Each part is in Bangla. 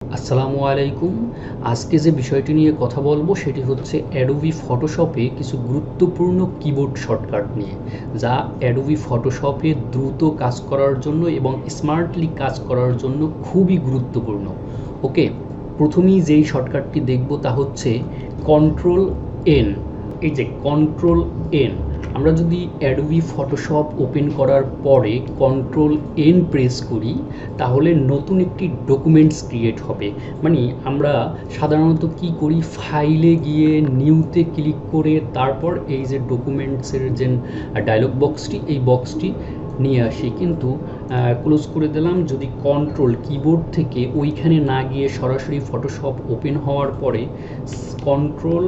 আসসালামু আলাইকুম। আজকে যে বিষয়টি নিয়ে কথা বলবো সেটি হচ্ছে অ্যাডোবি ফটোশপে কিছু গুরুত্বপূর্ণ কিবোর্ড শর্টকাট নিয়ে, যা অ্যাডোবি ফটোশপে দ্রুত কাজ করার জন্য এবং স্মার্টলি কাজ করার জন্য খুবই গুরুত্বপূর্ণ। ওকে, প্রথমেই যেই শর্টকাটটি দেখব তা হচ্ছে কন্ট্রোল এন। এই যে কন্ট্রোল এন, আমরা যদি অ্যাডোবি ফটোশপ ওপেন করার পরে কন্ট্রোল এন প্রেস করি তাহলে নতুন একটি ডকুমেন্টস ক্রিয়েট হবে। মানে আমরা সাধারণত কি করি, ফাইলে গিয়ে নিউতে ক্লিক করে তারপর এই যে ডকুমেন্টসের যে ডায়লগ বক্সটি, এই বক্সটি নিয়ে আসি, কিন্তু ক্লোজ করে দিলাম। যদি কন্ট্রোল কিবোর্ড থেকে ওইখানে না গিয়ে সরাসরি ফটোশপ ওপেন হওয়ার পরে কন্ট্রোল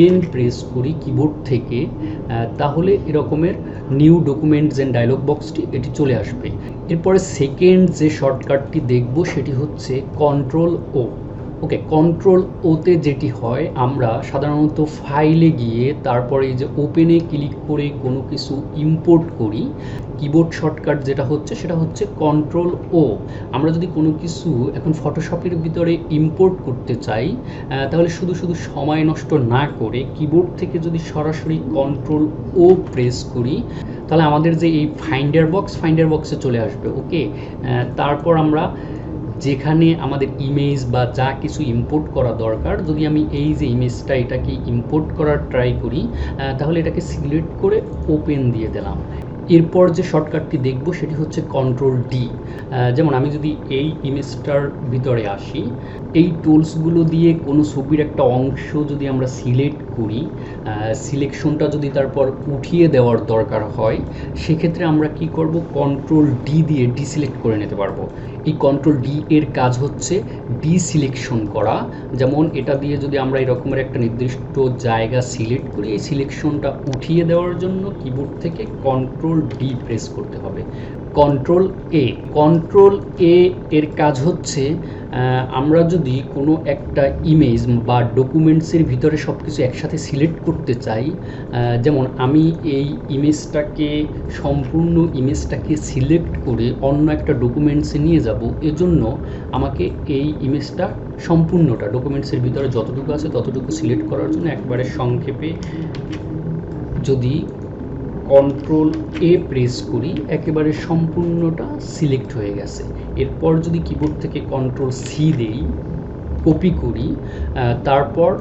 এন প্রেস করি কিবোর্ড থেকে, তাহলে এরকমের নিউ ডকুমেন্টস এন্ড ডায়লগ বক্সটি এটি চলে আসবে। এরপরে সেকেন্ড যে শর্টকাটটি দেখব সেটি হচ্ছে কন্ট্রোল ও। ওকে, কন্ট্রোল ওতে যেটি হয়, আমরা সাধারণত ফাইলে গিয়ে তারপরে এই যে ওপেনে ক্লিক করে কোনো কিছু ইম্পোর্ট করি। কিবোর্ড শর্টকাট যেটা হচ্ছে সেটা হচ্ছে কন্ট্রোল ও। আমরা যদি কোনো কিছু এখন ফটোশপের ভিতরে ইম্পোর্ট করতে চাই, তাহলে শুধু শুধু সময় নষ্ট না করে কিবোর্ড থেকে যদি সরাসরি কন্ট্রোল ও প্রেস করি তাহলে আমাদের যে এই ফাইন্ডার বক্সে চলে আসবে। ওকে, তারপর আমরা যেখানে আমাদের ইমেজ বা যা কিছু ইম্পোর্ট করা দরকার, যদি আমি এই যে ইমেজটা এটাকে ইম্পোর্ট করার ট্রাই করি, তাহলে এটাকে সিলেক্ট করে ওপেন দিয়ে দিলাম। এরপর যে শর্টকাটটি দেখব সেটি হচ্ছে কন্ট্রোল ডি। যেমন আমি যদি এই ইমেজটার ভিতরে আসি, এই টুলসগুলো দিয়ে কোনো ছবির একটা অংশ যদি আমরা সিলেক্ট করি, সিলেকশনটা যদি তারপর উঠিয়ে দেওয়ার দরকার হয়, সেক্ষেত্রে আমরা কি করব, কন্ট্রোল ডি দিয়ে ডিসিলেক্ট করে নিতে পারবো। এই কন্ট্রোল ডি এর কাজ হচ্ছে ডিসিলেকশন করা। যেমন এটা দিয়ে যদি আমরা এরকমের একটা নির্দিষ্ট জায়গা সিলেক্ট করি, এই সিলেকশনটা উঠিয়ে দেওয়ার জন্য কিবোর্ড থেকে কন্ট্রোল ডি প্রেস করতে হবে। কন্ট্রোল এ এর কাজ হচ্ছে আমরা যদি কোনো একটা ইমেজ বা ডকুমেন্টসের ভিতরে সব কিছু একসাথে সিলেক্ট করতে চাই, যেমন আমি এই সম্পূর্ণ ইমেজটাকে সিলেক্ট করে অন্য একটা ডকুমেন্টসে নিয়ে যাব, এজন্য আমাকে এই ইমেজটা সম্পূর্ণটা ডকুমেন্টসের ভিতরে যতটুকু আছে ততটুকু সিলেক্ট করার জন্য একবারে সংক্ষেপে যদি কন্ট্রোল এ প্রেস করি, একেবারে সম্পূর্ণটা সিলেক্ট হয়ে গেছে। এরপর যদি কিবোর্ড থেকে কন্ট্রোল সি দেই, কপি করি, তারপর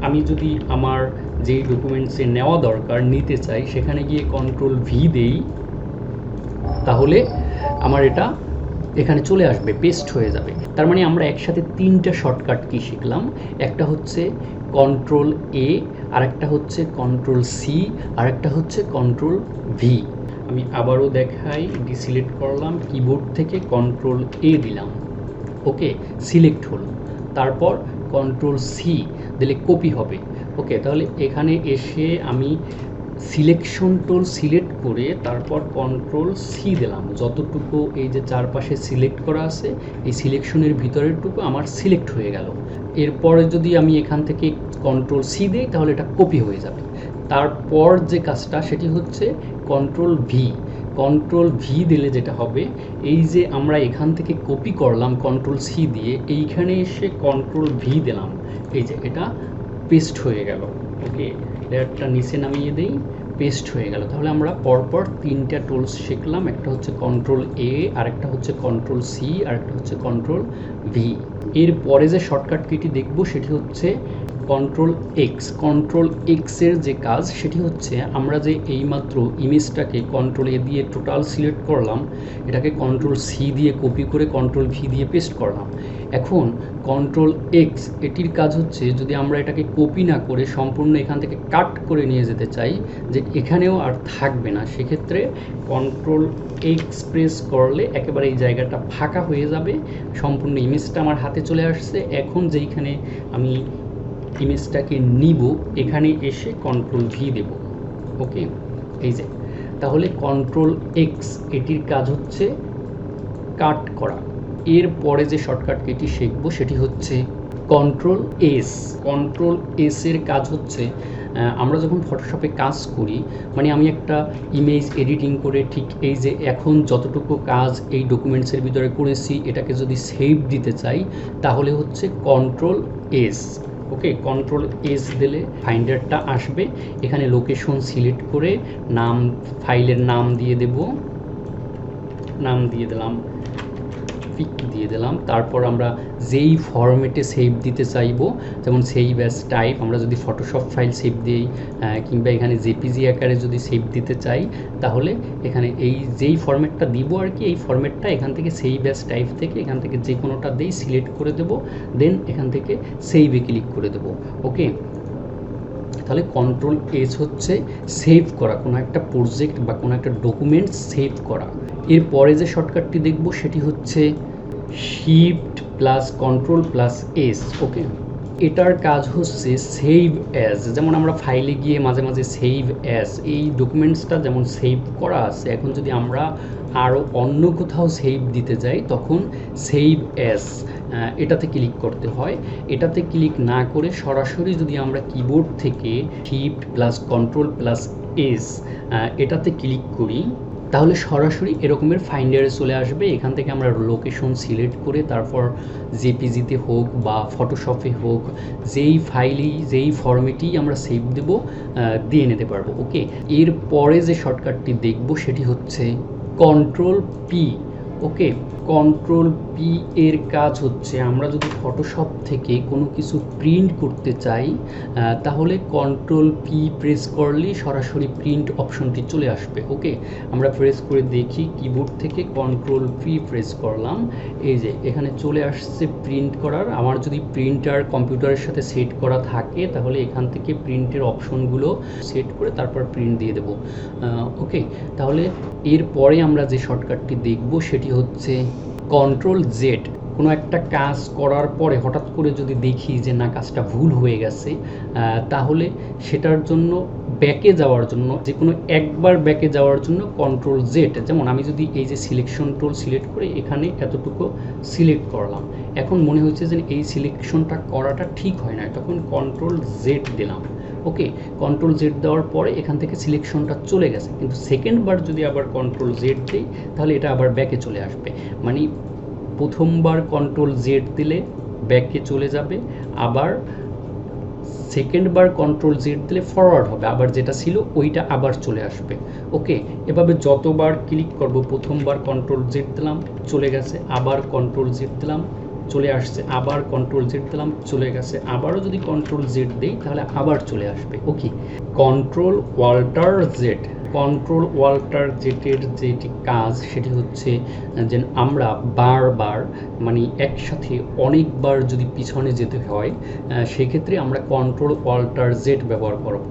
আমি যদি আমার যেই ডকুমেন্টসে নেওয়া দরকার নিতে চাই সেখানে গিয়ে কন্ট্রোল ভি দেই, তাহলে আমার এটা এখানে চলে আসবে, পেস্ট হয়ে যাবে। তার মানে আমরা একসাথে তিনটা শর্টকাট কি শিখলাম, একটা হচ্ছে কন্ট্রোল এ, আরেকটা হচ্ছে কন্ট্রোল সি, আরেকটা হচ্ছে কন্ট্রোল ভি। আমি আবারও দেখাই, ডিসিলেক্ট করলাম, কিবোর্ড থেকে কন্ট্রোল এ দিলাম, ওকে, সিলেক্ট হলো, তারপর কন্ট্রোল সি দিলে কপি হবে। ওকে, তাহলে এখানে এসে আমি সিলেকশন টুল সিলেক্ট করে তারপর কন্ট্রোল সি দিলাম, যতটুকু এই যে চারপাশে সিলেক্ট করা আছে এই সিলেকশনের ভিতরেরটুকু আমার সিলেক্ট হয়ে গেল। এরপরে যদি আমি এখান থেকে কন্ট্রোল সি দিই তাহলে এটা কপি হয়ে যাবে। তারপর যে কাজটা সেটি হচ্ছে কন্ট্রোল ভি দিলে যেটা হবে, এই যে আমরা এখান থেকে কপি করলাম কন্ট্রোল সি দিয়ে, এইখানে এসে কন্ট্রোল ভি দিলাম, এই যে এটা পেস্ট হয়ে গেল। ওকে, লেয়ারটা নিচে নামিয়ে দেই, পেস্ট হয়ে গেল। তাহলে আমরা পরপর তিনটা টুলস শিখলাম, একটা হচ্ছে কন্ট্রোল এ, আরেকটা হচ্ছে কন্ট্রোল সি, আরেকটা হচ্ছে কন্ট্রোল ভি। এরপরে যে শর্টকাট কিটি দেখব সেটি হচ্ছে কন্ট্রোল এক্সের যে কাজ সেটি হচ্ছে আমরা যে এইমাত্র ইমেজটাকে কন্ট্রোল এ দিয়ে টোটাল সিলেক্ট করলাম, এটাকে কন্ট্রোল সি দিয়ে কপি করে কন্ট্রোল ভি দিয়ে পেস্ট করলাম। এখন কন্ট্রোল এক্স এটির কাজ হচ্ছে যদি আমরা এটাকে কপি না করে সম্পূর্ণ এখান থেকে কাট করে নিয়ে যেতে চাই, যে এখানেও আর থাকবে না, সেক্ষেত্রে কন্ট্রোল এক্স প্রেস করলে একেবারে এই জায়গাটা ফাঁকা হয়ে যাবে, সম্পূর্ণ ইমেজটা আমার হাতে চলে আসছে। এখন যেইখানে আমি ইমেজটাকে নিব এখানে এসে কন্ট্রোল ভি দেব। ওকে, এই যে, তাহলে কন্ট্রোল এক্স এটির কাজ হচ্ছে কাট করা। এরপরে যে শর্টকাট কিটি শিখবো সেটি হচ্ছে কন্ট্রোল এস এর কাজ হচ্ছে আমরা যখন ফটোশপে কাজ করি, মানে আমি একটা ইমেজ এডিটিং করে ঠিক এই যে এখন যতটুকু কাজ এই ডকুমেন্টসের ভিতরে করেছি এটাকে যদি সেভ দিতে চাই তাহলে হচ্ছে কন্ট্রোল এস। ওকে, কন্ট্রোল এস দিলে ফাইন্ডারটা আসবে, এখানে লোকেশন সিলেক্ট করে নাম, ফাইলের নাম দিয়ে দেব, নাম দিয়ে দিলাম, পিক দিয়ে দিলাম। তারপর আমরা যেই ফরম্যাটে সেভ দিতে চাইবো, যেমন সেভ অ্যাজ টাইপ, আমরা যদি ফটোশপ ফাইল সেভ দিই কিংবা এখানে জেপিজি আকারে যদি সেভ দিতে চাই তাহলে এখানে এই যেই ফরম্যাটটা দিব আর কি, এই ফরম্যাটটা এখান থেকে সেভ অ্যাজ টাইপ থেকে এখান থেকে যে কোনোটা দিই সিলেক্ট করে দেব, দেন এখান থেকে সেভে ক্লিক করে দেব। ওকে, তাহলে কন্ট্রোল এস হচ্ছে সেভ করা, কোনো একটা প্রজেক্ট বা কোনো একটা ডকুমেন্ট সেভ করা। এরপরে যে শর্টকাটটি দেখব সেটি হচ্ছে shift plus control plus S. Okay, এটার কাজ হচ্ছে সেভ অ্যাজ, যেমন আমরা ফাইলে গিয়ে মাঝে মাঝে সেভ অ্যাজ, এই ডকুমেন্টসটা যেমন সেভ করা আছে, এখন যদি আমরা আরও অন্য কোথাও সেভ দিতে যাই তখন সেভ অ্যাজ এটাতে ক্লিক করতে হয়। এটাতে ক্লিক না করে সরাসরি যদি আমরা কিবোর্ড থেকে shift plus control plus S এটাতে ক্লিক করি তাহলে সরাসরি এরকমের ফাইন্ডারে চলে আসবে। এখান থেকে আমরা লোকেশন সিলেক্ট করে তারপর জেপিজিতে হোক বা ফটোশপে হোক যেই ফাইলই যেই ফরম্যাটেই আমরা সেভ দেব দিয়ে নিতে পারবো। ওকে, এরপরে যে শর্টকাটটি দেখব সেটি হচ্ছে কন্ট্রোল পি। ওকে, কন্ট্রোল পি এর কাজ হচ্ছে আমরা যদি ফটোশপ থেকে কোনো কিছু প্রিন্ট করতে চাই তাহলে কন্ট্রোল পি প্রেস করলেই সরাসরি প্রিন্ট অপশনটি চলে আসবে। ওকে, আমরা প্রেস করে দেখি কিবোর্ড থেকে কন্ট্রোল পি প্রেস করলাম, এই যে এখানে চলে আসছে প্রিন্ট করার। আমার যদি প্রিন্টার কম্পিউটারের সাথে সেট করা থাকে তাহলে এখান থেকে প্রিন্টের অপশনগুলো সেট করে তারপর প্রিন্ট দিয়ে দেব। ওকে, তাহলে এরপরে আমরা যে শর্টকাটটি দেখব সেটি হচ্ছে কন্ট্রোল জেড। কোনো একটা কাজ করার পরে হঠাৎ করে যদি দেখি যে না কাজটা ভুল হয়ে গেছে তাহলে সেটার জন্য ব্যাকে যাওয়ার জন্য, যে কোনো একবার ব্যাকে যাওয়ার জন্য কন্ট্রোল জেড, যেমন আমি যদি এই যে সিলেকশন টুল সিলেক্ট করে এখানে এতটুকু সিলেক্ট করলাম, এখন মনে হচ্ছে যে এই সিলেকশনটা করাটা ঠিক হয় না, তখন কন্ট্রোল জেড দিলাম। ওকে, কন্ট্রোল জেড দেওয়ার পরে এখান থেকে সিলেকশনটা চলে গেছে, কিন্তু সেকেন্ড বার যদি আবার কন্ট্রোল জেড দিই তাহলে এটা আবার ব্যাকে চলে আসবে। মানে প্রথমবার কন্ট্রোল জেড দিলে ব্যাকে চলে যাবে, আবার সেকেন্ড বার কন্ট্রোল জেড দিলে ফরওয়ার্ড হবে, আবার যেটা ছিল ওইটা আবার চলে আসবে। ওকে, এভাবে যতবার ক্লিক করব, প্রথমবার কন্ট্রোল জেড দিলাম চলে গেছে, আবার কন্ট্রোল জেড দিলাম চলে আসছে, আবার কন্ট্রোল জেড দিলাম চলে গেছে, আবারও যদি কন্ট্রোল জেড দিই তাহলে আবার চলে আসবে। Okay, control alt Z. Control alt জেডের যেটি কাজ সেটি হচ্ছে যে আমরা বারবার মানে একসাথে অনেকবার যদি পিছনে যেতে হয় সেক্ষেত্রে আমরা কন্ট্রোল অল্টার জেড ব্যবহার করব।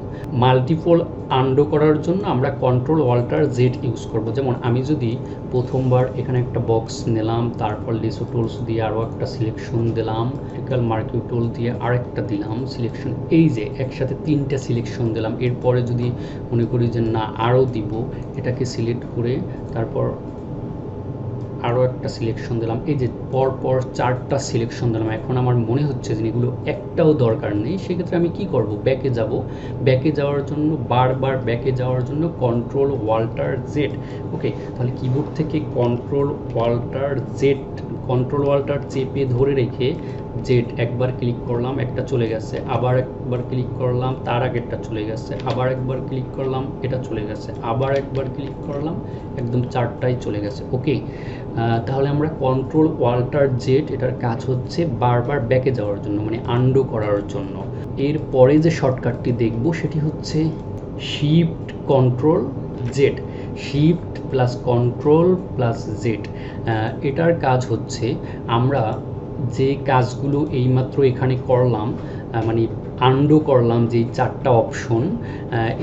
মাল্টিপল আন্ডো করার জন্য আমরা কন্ট্রোল অল্টার জেড ইউজ করব। যেমন আমি যদি প্রথমবার এখানে একটা বক্স নিলাম, তারপর লিসো টুলস দিয়ে আরও একটা সিলেকশন দিলাম, ভার্টিক্যাল মার্কিউ টুল দিয়ে আরেকটা দিলাম সিলেকশন, এই যে একসাথে তিনটা সিলেকশন দিলাম। এরপরে যদি মনে করি যে না আরও দিব, এটাকে সিলেক্ট করে তারপর আরও একটা সিলেকশন দিলাম, এই যে পরপর চারটা সিলেকশন দিলাম। এখন আমার মনে হচ্ছে যে এগুলো একটাও দরকার নেই, সেক্ষেত্রে আমি কি করব, ব্যাকে যাব। ব্যাকে যাওয়ার জন্য বারবার ব্যাকে যাওয়ার জন্য কন্ট্রোল অল্টার জেড। ওকে, তাহলে কিবোর্ড থেকে control alt Z, control alt চেপে ধরে রেখে জেড একবার ক্লিক করলাম, একটা চলে গেছে, আবার একবার ক্লিক করলাম তার আগেরটা চলে গেছে, আবার একবার ক্লিক করলাম এটা চলে গেছে, আবার একবার ক্লিক করলাম একদম চারটাই চলে গেছে। ওকে, তাহলে আমরা কন্ট্রোল অল্টার জেড এটার কাজ হচ্ছে বারবার ব্যাকে যাওয়ার জন্য, মানে আন্ডো করার জন্য। এরপরে যে শর্টকাটটি দেখব সেটি হচ্ছে shift control Z. Shift plus control plus Z এটার কাজ হচ্ছে আমরা যে কাজগুলো এইমাত্র এখানে করলাম, মানে আন্ডো করলাম যে চারটা অপশন,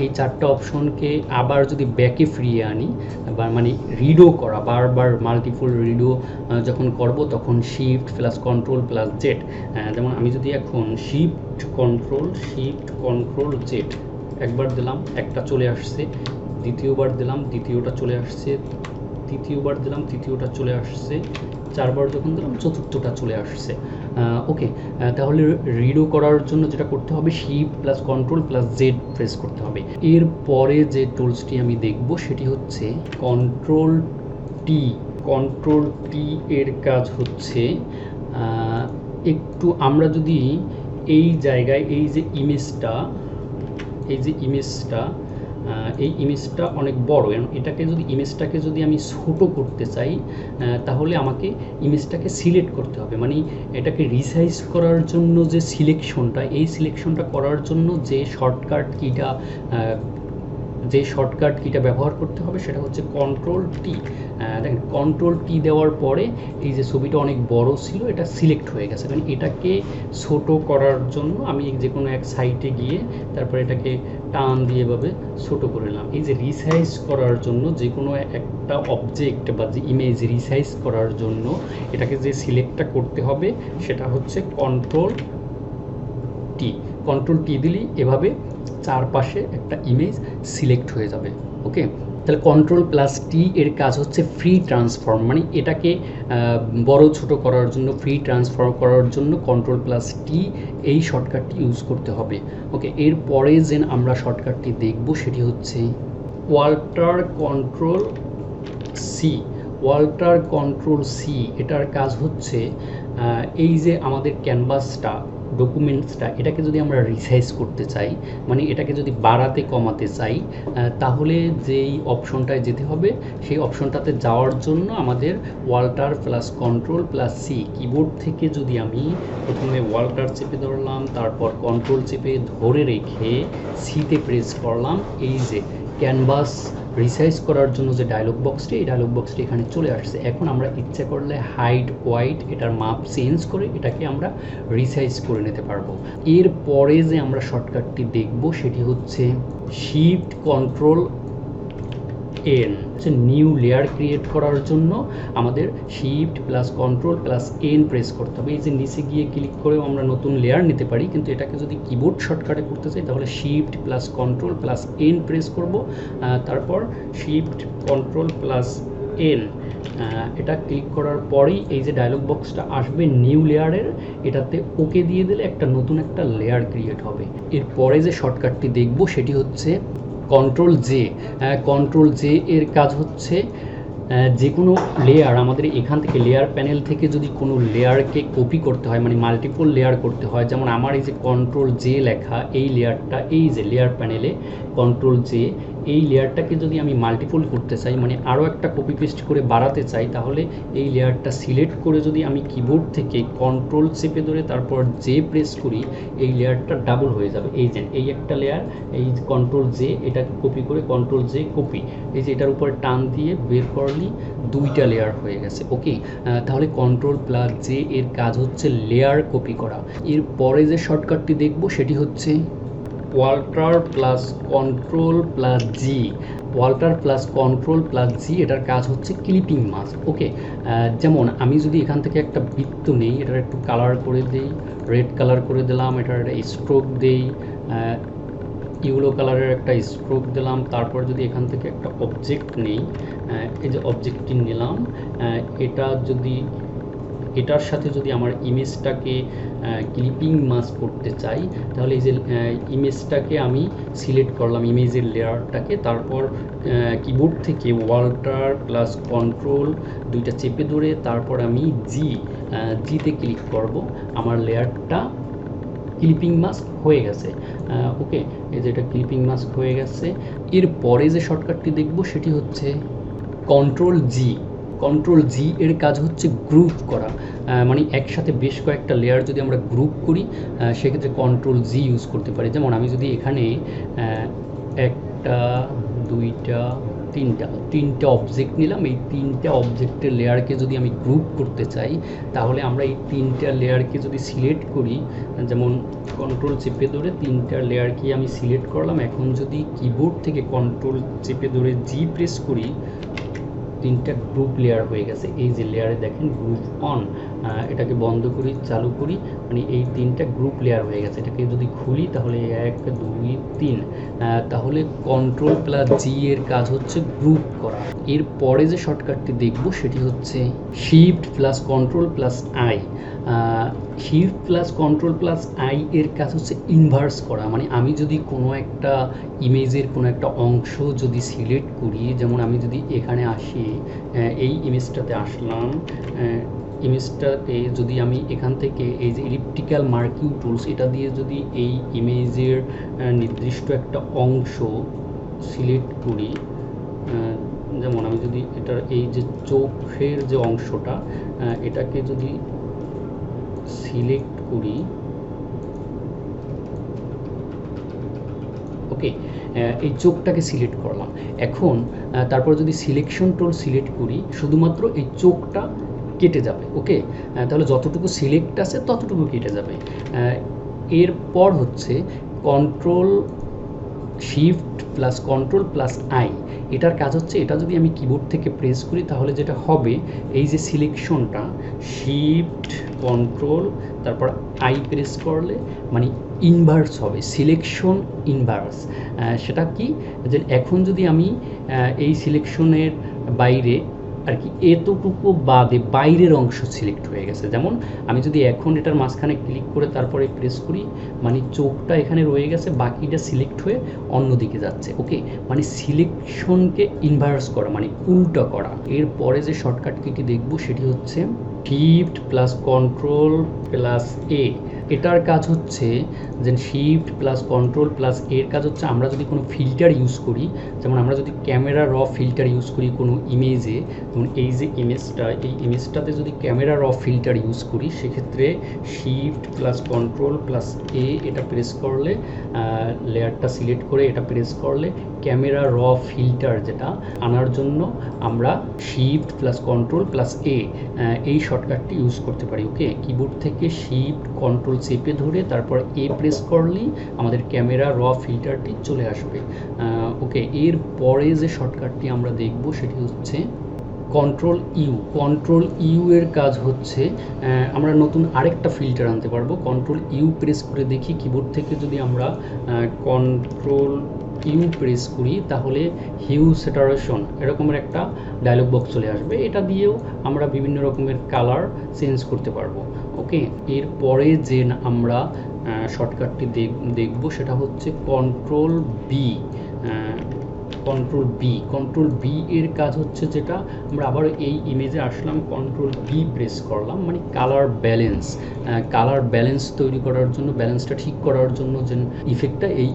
এই চারটা অপশনকে আবার যদি ব্যাকে ফিরিয়ে আনি বা মানে রিডো করা, বারবার মাল্টিপল রিডো যখন করব তখন shift plus control plus Z. যেমন আমি যদি এখন শিফট কন্ট্রোল জেড একবার দিলাম একটা চলে আসছে, দ্বিতীয়বার দিলাম দ্বিতীয়টা চলে আসছে, তৃতীয়বার দিলাম তৃতীয়টা চলে আসছে, 4বার যখন দিলাম চতুর্থটা চলে আসছে। ওকে, তাহলে রিডো করার জন্য যেটা করতে হবে shift plus control plus Z press করতে হবে। এরপরে যে টুলসটি আমি দেখব সেটি হচ্ছে কন্ট্রোল টি। কন্ট্রোল টি এর কাজ হচ্ছে একটু আমরা যদি এই জায়গায় এই যে ইমেজটা এই ইমেজটা অনেক বড়, এটাকে যদি ইমেজটাকে যদি আমি ছোটো করতে চাই তাহলে আমাকে ইমেজটাকে সিলেক্ট করতে হবে, মানে এটাকে রিসাইজ করার জন্য যে সিলেকশনটা করার জন্য যে শর্টকাট কিটা ব্যবহার করতে হবে সেটা হচ্ছে কন্ট্রোল টি। দেখেন কন্ট্রোল টি দেওয়ার পরে এই যে ছবিটা অনেক বড় ছিল এটা সিলেক্ট হয়ে গেছে, মানে এটাকে ছোট করার জন্য আমি যে কোনো এক সাইটে গিয়ে তারপরে এটাকে টান দিয়ে এভাবে ছোট করে নিলাম। এই যে রিসাইজ করার জন্য যে কোনো একটা অবজেক্ট বা যে ইমেজ রিসাইজ করার জন্য এটাকে যে সিলেক্টটা করতে হবে সেটা হচ্ছে কন্ট্রোল টি। কন্ট্রোল টি দিলেই এভাবে চারপাশে একটা ইমেজ সিলেক্ট হয়ে যাবে। ওকে, তাহলে কন্ট্রোল প্লাস টি এর কাজ হচ্ছে ফ্রি ট্রান্সফর্ম, মানে এটাকে বড় ছোট করার জন্য ফ্রি ট্রান্সফর্ম করার জন্য কন্ট্রোল প্লাস টি এই শর্টকাটটি ইউজ করতে হবে। ওকে, এরপরে যে আমরা শর্টকাটটি দেখব সেটি হচ্ছে alt control C. Alt control C এটার কাজ হচ্ছে এই যে আমাদের ক্যানভাসটা ডকুমেন্টসটা এটাকে যদি আমরা রিসাইজ করতে চাই, মানে এটাকে যদি বাড়াতে কমাতে চাই তাহলে যেই অপশনটায় যেতে হবে সেই অপশনটাতে যাওয়ার জন্য আমাদের alt plus control plus C keyboard থেকে যদি আমি প্রথমে ওয়াল্টার চেপে ধরলাম, তারপর কন্ট্রোল চেপে ধরে রেখে সিতে প্রেস করলাম, এই যে ক্যানভাস রিসাইজ করার জন্য যে ডায়লগ বক্সটি এই ডায়লগ বক্সটি এখানে চলে আসছে। এখন আমরা ইচ্ছা করলে হাইট ওয়াইট এটার মাপ চেঞ্জ করে এটাকে আমরা রিসাইজ করে নিতে পারবো। এরপরে যে আমরা শর্টকাটটি দেখব সেটি হচ্ছে shift control N. New layer create করার জন্য আমাদের shift plus control plus N press করতে হবে। এই যে নিচে গিয়ে ক্লিক করেও আমরা নতুন লেয়ার নিতে পারি, কিন্তু এটাকে যদি কিবোর্ড শর্টকাটে করতে চাই তাহলে shift plus control plus N press করব, তারপর শিফট কন্ট্রোল প্লাস এন এটা ক্লিক করার পরেই এই যে ডায়লগ বক্সটা আসবে নিউ লেয়ারের, এটাতে ওকে দিয়ে দিলে নতুন একটা লেয়ার ক্রিয়েট হবে। এরপরে যে শর্টকাটটি দেখব সেটি হচ্ছে কন্ট্রোল জে। কন্ট্রোল জে এর কাজ হচ্ছে যে কোনো লেয়ার আমাদের এখান থেকে লেয়ার প্যানেল থেকে যদি কোনো লেয়ারকে কপি করতে হয়, মানে মাল্টিপল লেয়ার করতে হয়, যেমন আমার এই যে কন্ট্রোল জে লেখা এই লেয়ারটা এই যে লেয়ার প্যানেলে কন্ট্রোল জে এই লেয়ারটাকে যদি আমি মাল্টিপল করতে চাই, মানে আরও একটা কপি পেস্ট করে বাড়াতে চাই, তাহলে এই লেয়ারটা সিলেক্ট করে যদি আমি কিবোর্ড থেকে কন্ট্রোল চেপে ধরে তারপর জে প্রেস করি এই লেয়ারটা ডাবল হয়ে যাবে। এই যে এই একটা লেয়ার এই কন্ট্রোল জে এটাকে কপি করে কন্ট্রোল জে কপি, এই যে এটার উপর টান দিয়ে বের করলি দুইটা লেয়ার হয়ে গেছে। ওকে, তাহলে কন্ট্রোল প্লাস জে এর কাজ হচ্ছে লেয়ার কপি করা। এরপরে যে শর্টকাটটি দেখব সেটি হচ্ছে ওয়াল্টার প্লাস কন্ট্রোল প্লাস জি। ওয়াল্টার প্লাস কন্ট্রোল প্লাস জি এটার কাজ হচ্ছে ক্লিপিং মাস্ক। ওকে, যেমন আমি যদি এখান থেকে একটা বৃত্ত নেই, এটার একটু কালার করে দিই, রেড কালার করে দিলাম, এটার একটা স্ট্রোক দেই, ইয়েলো কালারের একটা স্ট্রোক দিলাম, তারপর যদি এখান থেকে একটা অবজেক্ট নেই, এই যে অবজেক্টটি নিলাম, এটা যদি এটার সাথে যদি আমার ইমেজটাকে ক্লিপিং মাস্ক করতে চাই তাহলে এই যে ইমেজটাকে আমি সিলেক্ট করলাম ইমেজের লেয়ারটাকে, তারপর কিবোর্ড থেকে ওয়াল্টার প্লাস কন্ট্রোল দুইটা চেপে ধরে তারপর আমি জিতে ক্লিক করব, আমার লেয়ারটা ক্লিপিং মাস্ক হয়ে গেছে। ওকে, এই যে এটা ক্লিপিং মাস্ক হয়ে গেছে। এরপরে যে শর্টকাটটি দেখব সেটি হচ্ছে কন্ট্রোল জি। কন্ট্রোল জি এর কাজ হচ্ছে গ্রুপ করা, মানে একসাথে বেশ কয়েকটা লেয়ার যদি আমরা গ্রুপ করি সেক্ষেত্রে কন্ট্রোল জি ইউজ করতে পারি। যেমন আমি যদি এখানে একটা দুইটা তিনটা অবজেক্ট নিলাম, এই তিনটা অবজেক্টের লেয়ারকে যদি আমি গ্রুপ করতে চাই তাহলে আমরা এই তিনটা লেয়ারকে যদি সিলেক্ট করি, যেমন কন্ট্রোল চেপে ধরে তিনটা লেয়ারকে আমি সিলেক্ট করলাম, এখন যদি কিবোর্ড থেকে কন্ট্রোল চেপে ধরে জি প্রেস করি তিনটা গ্রুপ লেয়ার হয়ে গেছে। এই যে লেয়ারে দেখেন গ্রুপ অন, এটাকে বন্ধ করি, চালু করি, মানে এই 3টা গ্রুপ লেয়ার হয়ে গেছে। এটাকে যদি খুলি তাহলে 1 2 3, তাহলে Ctrl+G এর কাজ হচ্ছে গ্রুপ করা। এর পরে যে শর্টকাটটি দেখব সেটি হচ্ছে Shift+Ctrl+I। Shift+Ctrl+I এর কাজ হচ্ছে ইনভার্স করা, মানে আমি যদি কোনো একটা ইমেজের কোনো একটা অংশ যদি সিলেক্ট করি, যেমন আমি যদি এখানে আসি, এই ইমেজটাতে আসলাম, ইমেজটাতে যদি আমি এখান থেকে এই যে ইলিপ্টিক্যাল মার্কিং টুলস এটা দিয়ে যদি এই ইমেজের নির্দিষ্ট একটা অংশ সিলেক্ট করি, যেমন আমি যদি এটার এই যে চোখের যে অংশটা, এটাকে যদি সিলেক্ট করি, ওকে, এই চোখটাকে সিলেক্ট করলাম। এখন তারপর যদি সিলেকশন টুল সিলেক্ট করি, শুধুমাত্র এই চোখটা কেটে যাবে। ওকে, তাহলে যতটুকু সিলেক্ট আছে ততটুকু কেটে যাবে। এরপর হচ্ছে Shift+Ctrl+I, এটার কাজ হচ্ছে এটা যদি আমি কিবোর্ড থেকে প্রেস করি তাহলে যেটা হবে, এই যে সিলেকশনটা Shift Ctrl তারপর I প্রেস করলে মানে ইনভার্স হবে, সিলেকশন ইনভার্স। সেটা কি, যে এখন যদি আমি এই সিলেকশনের বাইরে আর কি এতটুকু বাদে বাইরের অংশ সিলেক্ট হয়ে গেছে, যেমন আমি যদি এখন এটার মাঝখানে ক্লিক করে তারপরে প্রেস করি, মানে চোখটা এখানে রয়ে গেছে, বাকিটা সিলেক্ট হয়ে অন্যদিকে যাচ্ছে। ওকে, মানে সিলেকশনকে ইনভার্স করা মানে উল্টো করা। এরপরে যে শর্টকাট কিটি দেখব সেটি হচ্ছে Shift+Ctrl+A। এটার কাজ হচ্ছে যে Shift+Ctrl+A এর কাজ হচ্ছে আমরা যদি কোনো ফিল্টার ইউজ করি, যেমন আমরা যদি ক্যামেরা র ফিল্টার ইউজ করি কোনো ইমেজে, যেমন এই যে ইমেজটা, এই ইমেজটাতে যদি ক্যামেরা র ফিল্টার ইউজ করি, সেক্ষেত্রে Shift+Ctrl+A এটা প্রেস করলে, লেয়ারটা সিলেক্ট করে এটা প্রেস করলে ক্যামেরা র ফিল্টার যেটা আনার জন্য আমরা Shift+Ctrl+A এই শর্টকাটটি ইউজ করতে পারি। ওকে, কিবোর্ড থেকে Shift Ctrl চেপে ধরে তারপর A প্রেস করলেই আমাদের ক্যামেরা র ফিল্টারটি চলে আসবে। ওকে, এর পরে যে শর্টকাটটি আমরা দেখব সেটি হচ্ছে Ctrl+U এর কাজ হচ্ছে আমরা নতুন আরেকটা ফিল্টার আনতে পারবো। Ctrl+U প্রেস করে দেখি, কিবোর্ড থেকে যদি আমরা Ctrl+U প্রেস করি তাহলে হিউ স্যাচুরেশন এরকমের একটা ডায়লগ বক্স চলে আসবে। এটা দিয়েও আমরা বিভিন্ন রকমের কালার চেঞ্জ করতে পারবো। ওকে, এরপরে যে আমরা শর্টকাটটি দেখব সেটা হচ্ছে Ctrl+B। Ctrl+B এর কাজ হচ্ছে যেটা আমরা আবার এই ইমেজে আসলাম, Ctrl+B প্রেস করলাম, মানে কালার ব্যালেন্স তৈরি করার জন্য, ব্যালেন্সটা ঠিক করার জন্য যে ইফেক্টটা, এই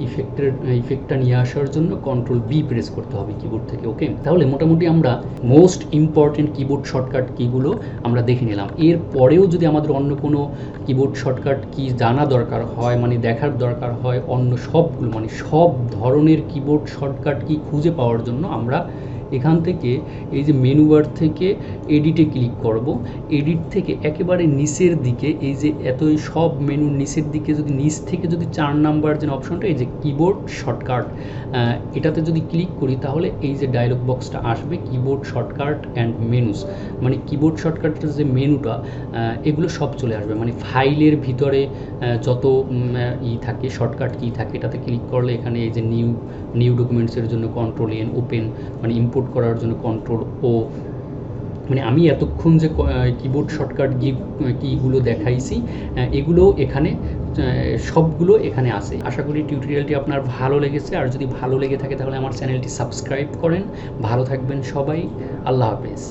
ইফেক্টটা নিয়ে আসার জন্য Ctrl+B প্রেস করতে হবে কিবোর্ড থেকে। ওকে, তাহলে মোটামুটি আমরা মোস্ট ইম্পর্টেন্ট কিবোর্ড শর্টকাট কিগুলো আমরা দেখে নিলাম। এর পরেও যদি আমাদের অন্য কোনো কিবোর্ড শর্টকাট কি জানা দরকার হয়, মানে দেখার দরকার হয়, অন্য সবগুলো মানে সব ধরনের কিবোর্ড শর্টকাট কি খুঁজে পাওয়ার জন্য আমরা এখান থেকে এই যে মেনু বার থেকে এডিটে ক্লিক করব। এডিট থেকে একেবারে নিচের দিকে এই যে এতই সব মেনুর নিচের দিকে যদি নিচ থেকে যদি 4 নাম্বার যে অপশনটা, এই যে কিবোর্ড শর্টকাট, এটাতে যদি ক্লিক করি তাহলে এই যে ডায়লগ বক্সটা আসবে, কিবোর্ড শর্টকাট অ্যান্ড মেনুস, মানে কিবোর্ড শর্টকাটের যে মেনুটা এগুলো সব চলে আসবে, মানে ফাইলের ভিতরে যত থাকে শর্টকাট কি থাকে এটাতে ক্লিক করলে এখানে এই যে নিউ ডকুমেন্টসের জন্য Ctrl+N, ওপেন মানে ইম্পোর্ট করার জন্য Ctrl+O, মানে আমি এতক্ষণ যে কিবোর্ড শর্টকাট কিগুলো দেখাইছি এগুলো এখানে সবগুলো এখানে আছে। আশা করি টিউটোরিয়ালটি আপনার ভালো লেগেছে, আর যদি ভালো লেগে থাকে তাহলে আমার চ্যানেলটি সাবস্ক্রাইব করেন। ভালো থাকবেন সবাই, আল্লাহ হাফেজ।